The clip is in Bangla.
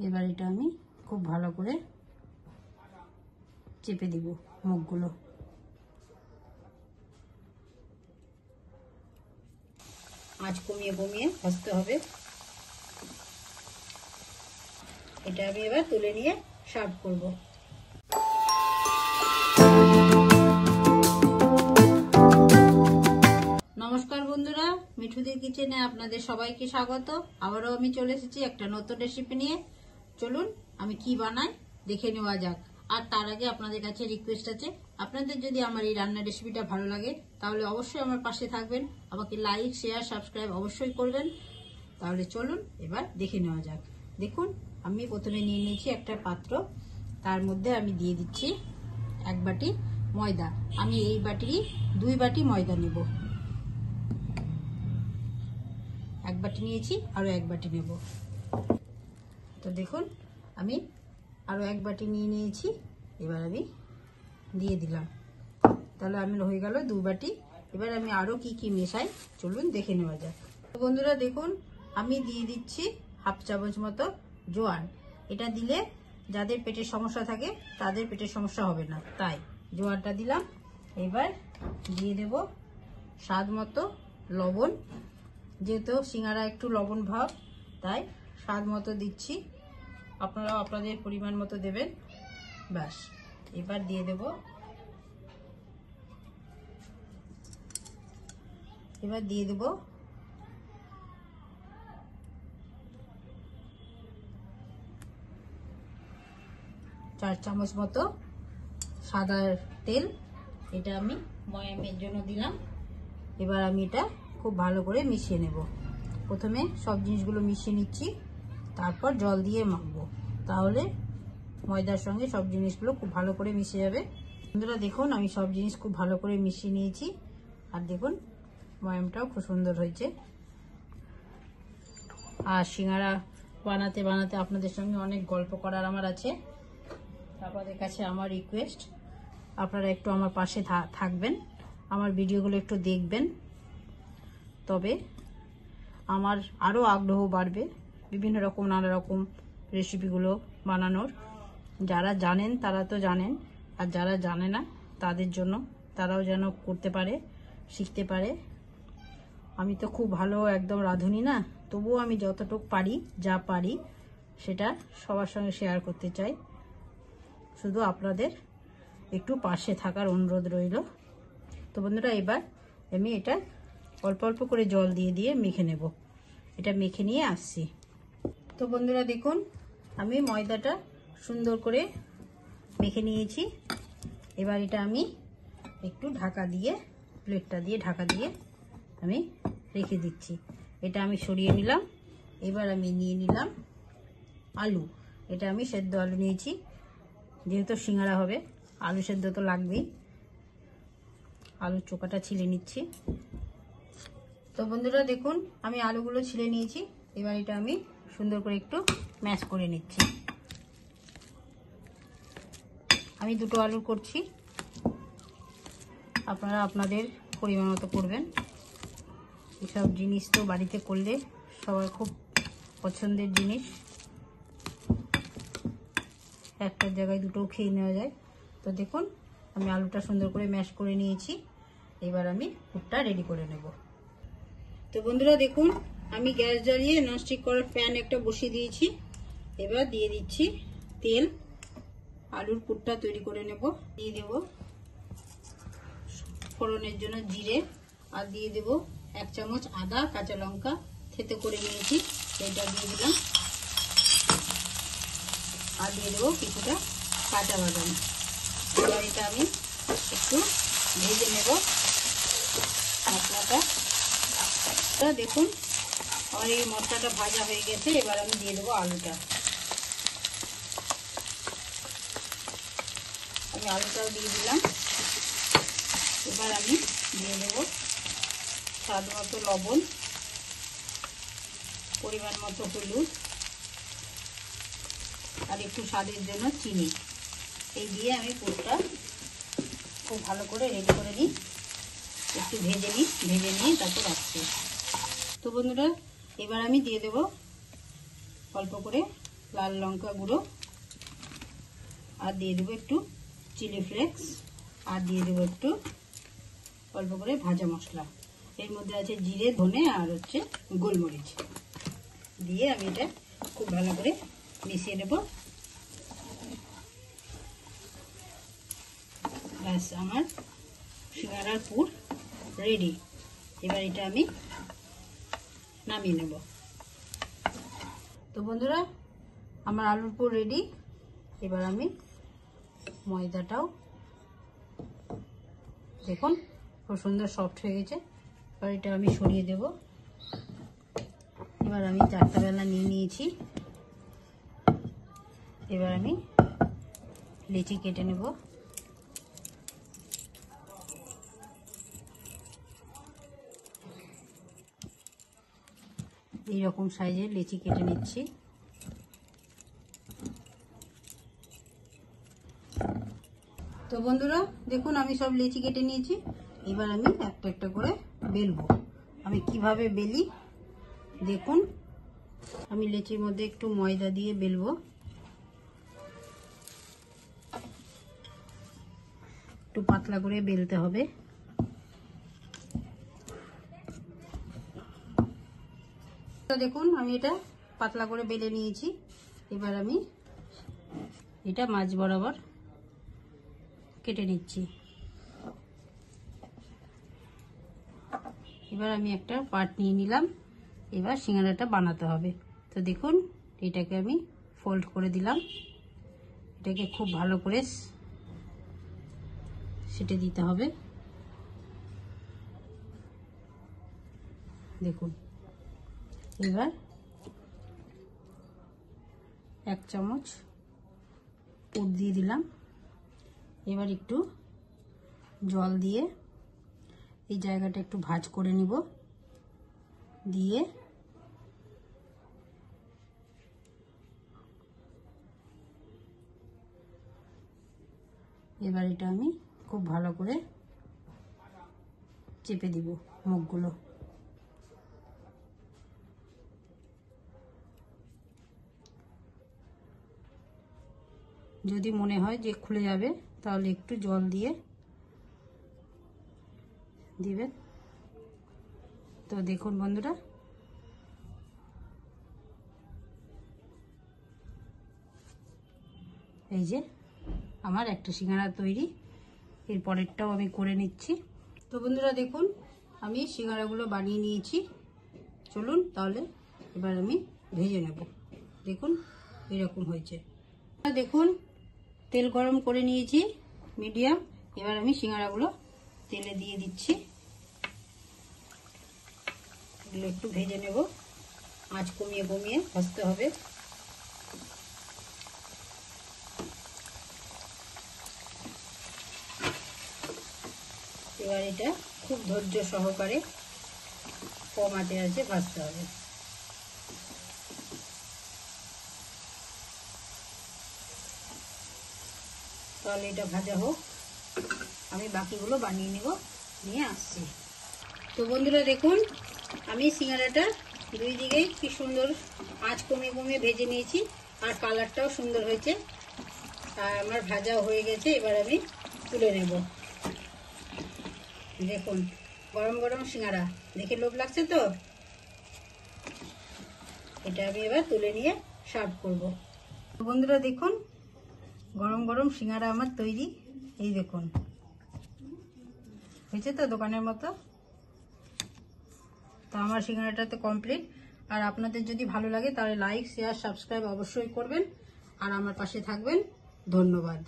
এবার এটা আমি খুব ভালো করে চেপে দিব মুখগুলো। আঁচ কমিয়ে কমিয়ে ভাজতে হবে। এটা আমি এবার তুলে নিয়ে সার্ভ করব। নমস্কার বন্ধুরা, মিঠুদের কিচেনে আপনাদের সবাইকে স্বাগত। আবারও আমি চলে এসেছি একটা নতুন রেসিপি নিয়ে। চলুন আমি কি বানাই দেখে নেওয়া যাক। আর তার আগে আপনাদের কাছে রিকোয়েস্ট আছে, আপনাদের যদি আমার এই রান্নার রেসিপিটা ভালো লাগে তাহলে অবশ্যই আমার পাশে থাকবেন, আমাকে লাইক শেয়ার সাবস্ক্রাইব অবশ্যই করবেন। তাহলে চলুন এবার দেখে নেওয়া যাক। দেখুন আমি প্রথমে নিয়ে নিয়েছি একটা পাত্র, তার মধ্যে আমি দিয়ে দিচ্ছি 1 বাটি ময়দা। আমি এই বাটিরই 2 বাটি ময়দা নেব। 1 বাটি নিয়েছি, আরো 1 বাটি নেব। তো দেখুন আমি আরো 1 বাটি নিয়ে নিয়েছি, এবার আমি দিয়ে দিলাম। তাহলে আমি হয়ে গেল 2 বাটি। এবার আমি আরো কি কি মেশাই চলুন দেখে নেওয়া যাক। বন্ধুরা দেখুন আমি দিয়ে দিচ্ছি 1/2 চামচ মতো জোয়ান। এটা দিলে যাদের পেটের সমস্যা থাকে তাদের পেটের সমস্যা হবে না, তাই জোয়ানটা দিলাম। এবার দিয়ে দেব স্বাদ মতো লবণ। যেহেতু সিঙ্গারা একটু লবণ ভাব, তাই স্বাদ মতো দিচ্ছি, আপনারা আপনাদের পরিমাণ মতো দেবেন। ব্যাস, এবার দিয়ে দেব 4 চামচ মতো সাদা তেল। এটা আমি ময়ামের জন্য দিলাম। এবার আমি এটা খুব ভালো করে মিশিয়ে নেব। প্রথমে সব জিনিসগুলো মিশিয়ে নিচ্ছি, তারপর জল দিয়ে মাখবো, তাহলে ময়দার সঙ্গে সব জিনিসগুলো খুব ভালো করে মিশে যাবে। বন্ধুরা দেখুন আমি সব জিনিস খুব ভালো করে মিশিয়ে নিয়েছি। আর দেখুন ময়ামটাও খুব সুন্দর হয়েছে। আর সিঙ্গারা বানাতে বানাতে আপনাদের সঙ্গে অনেক গল্প করার আমার আছে। আপনাদের কাছে আমার রিকোয়েস্ট, আপনারা একটু আমার পাশে থাকবেন, আমার ভিডিওগুলো একটু দেখবেন, তবে আমার আরও আগ্রহ বাড়বে বিভিন্ন রকম নানা রকম রেসিপিগুলো বানানোর। যারা জানেন তারা তো জানেন, আর যারা জানে না তাদের জন্য, তারাও যেন করতে পারে, শিখতে পারে। আমি তো খুব ভালো একদম রাঁধুনি না, তবুও আমি যতটুকু পারি, যা পারি সেটা সবার সঙ্গে শেয়ার করতে চাই। শুধু আপনাদের একটু পাশে থাকার অনুরোধ রইল। তো বন্ধুরা এবার আমি এটা অল্প অল্প করে জল দিয়ে দিয়ে মেখে নেব। এটা মেখে নিয়ে আসছি। তো বন্ধুরা দেখুন আমি ময়দাটা সুন্দর করে মেখে নিয়েছি। এবার এটা আমি একটু ঢাকা দিয়ে, প্লেটটা দিয়ে ঢাকা দিয়ে আমি রেখে দিচ্ছি। এটা আমি সরিয়ে নিলাম। এবার আমি নিয়ে নিলাম আলু। এটা আমি সেদ্ধ আলু নিয়েছি, যেহেতু সিঙ্গারা হবে আলু সেদ্ধ তো লাগবেই। আলুর চোকাটা ছিলে নিচ্ছি। তো বন্ধুরা দেখুন আমি আলুগুলো ছিলে নিয়েছি। এবার এটা আমি সুন্দর করে একটু ম্যাশ করে নিচ্ছি। আমি 2টো আলু করছি, আপনারা আপনাদের পরিমাণ মতো করবেন। এসব জিনিস তো বাড়িতে করলে সবার খুব পছন্দের জিনিস, একটার জায়গায় 2টোও খেয়ে নেওয়া যায়। তো দেখুন আমি আলুটা সুন্দর করে ম্যাশ করে নিয়েছি। এবার আমি পুরটা রেডি করে নেব। তো বন্ধুরা দেখুন আমি গ্যাস জ্বালিয়ে ননস্টিক করার প্যান একটা বসিয়ে দিয়েছি। এবার দিয়ে দিচ্ছি তেল। আলুর পুরটা তৈরি করে নেব। দিয়ে দেব ফোড়নের জন্য জিরে, আর দিয়ে দেব 1 চামচ আদা কাঁচা লঙ্কা থেতো করে নিয়েছি, সেটা দিয়ে দিলাম। আর দিয়ে দেবো কিছুটা কাঁচা বাদাম। এবার এটা আমি একটু ভেজে নেব মশলাটা। দেখুন আমার এই মশলাটা ভাজা হয়ে গেছে। এবার আমি দিয়ে দেবো আলুটা। আমি আলুটাও দিয়ে দিলাম। এবার আমি দিয়ে দেবো স্বাদ মতো লবণ, পরিমাণ মতো হলুদ, আর একটু স্বাদের জন্য চিনি। এই দিয়ে আমি পুরটা খুব ভালো করে রেডি করে নিই, একটু ভেজে নিয়ে তারপর রাখছি। তো বন্ধুরা এবার আমি দিয়ে দেব অল্প করে লাল লঙ্কা গুঁড়ো, আর দিয়ে দেবো একটু চিলি ফ্লেক্স, আর দিয়ে দেবো একটু অল্প করে ভাজা মশলা। এর মধ্যে আছে জিরে, ধনে আর হচ্ছে গোলমরিচ। দিয়ে আমি এটা খুব ভালো করে মিশিয়ে নেব। ব্যাস, আমার সিঙ্গারার পুর রেডি। এবার এটা আমি নামিয়ে নেব। তো বন্ধুরা, আমার আলুর পুর রেডি। এবার আমি ময়দাটাও দেখুন খুব সুন্দর সফট হয়ে গেছে। এবার এটা আমি সরিয়ে দেব। এবার আমি 4টা বেলা নিয়ে নিয়েছি। এবার আমি লেচি কেটে নেব। এইরকম সাইজের লেচি কেটে নিচ্ছি। তো বন্ধুরা দেখুন, আমি সব লেচি কেটে নিয়েছি। এবার আমি একটা একটা করে বেলবো। আমি কিভাবে বেলি দেখুন। আমি লেচির মধ্যে একটু ময়দা দিয়ে বেলবো। একটু পাতলা করে বেলতে হবে। দেখুন, আমি এটা পাতলা করে বেলে নিয়েছি। এবার আমি এটা মাঝ বরাবর কেটে নিচ্ছি। এবার আমি একটা পার্ট নিয়ে নিলাম। এবার সিঙ্গারাটা বানাতে হবে। তো দেখুন, এটাকে আমি ফোল্ড করে দিলাম। এটাকে খুব ভালো করে সেটে দিতে হবে। দেখুন, এবার 1 চামচ পুর দিয়ে দিলাম। এবার একটু জল দিয়ে এই জায়গাটা একটু ভাঁজ করে নিব। দিয়ে এবার এটা আমি খুব ভালো করে চেপে দিব মুখগুলো। যদি মনে হয় যে খুলে যাবে, তাহলে একটু জল দিয়ে দিবেন। তো দেখুন বন্ধুরা, এই যে আমার একটা সিঙ্গারা তৈরি। এর পরেরটাও আমি করে নিচ্ছি। তো বন্ধুরা দেখুন, আমি সিঙ্গারাগুলো বানিয়ে নিয়েছি। চলুন তাহলে এবার আমি ভেজে নেব। দেখুন এরকম হয়েছে। দেখুন, তেল গরম করে নিয়েছি মিডিয়াম। এবার আমি সিঙ্গারাগুলো তেলে দিয়ে দিচ্ছি। এগুলো একটু ভেজে নেব। আঁচ কমিয়ে কমিয়ে ভাজতে হবে। এবার এটা খুব ধৈর্য সহকারে কম আঁচে আছে ভাজতে হবে। তাহলে এটা ভাজা হোক, আমি বাকিগুলো বানিয়ে নিয়ে আসছি। তো বন্ধুরা দেখুন, আমি সিঙ্গারাটা দুই দিকেই কি সুন্দর আঁচ কমিয়ে কমিয়ে ভেজে নিয়েছি। আর কালারটাও সুন্দর হয়েছে। আর আমার ভাজাও হয়ে গেছে। এবার আমি তুলে নেব। দেখুন, গরম গরম সিঙ্গারা দেখে লোভ লাগছে তো। এটা আমি এবার তুলে নিয়ে সার্ভ করব। বন্ধুরা দেখুন, গরম গরম সিঙ্গারা আমার তৈরি। এই দেখুন, হয়েছে তো দোকানের মতো। তো আমার সিঙ্গারাটা তো কমপ্লিট। আর আপনাদের যদি ভালো লাগে তাহলে লাইক, শেয়ার, সাবস্ক্রাইব অবশ্যই করবেন। আর আমার পাশে থাকবেন। ধন্যবাদ।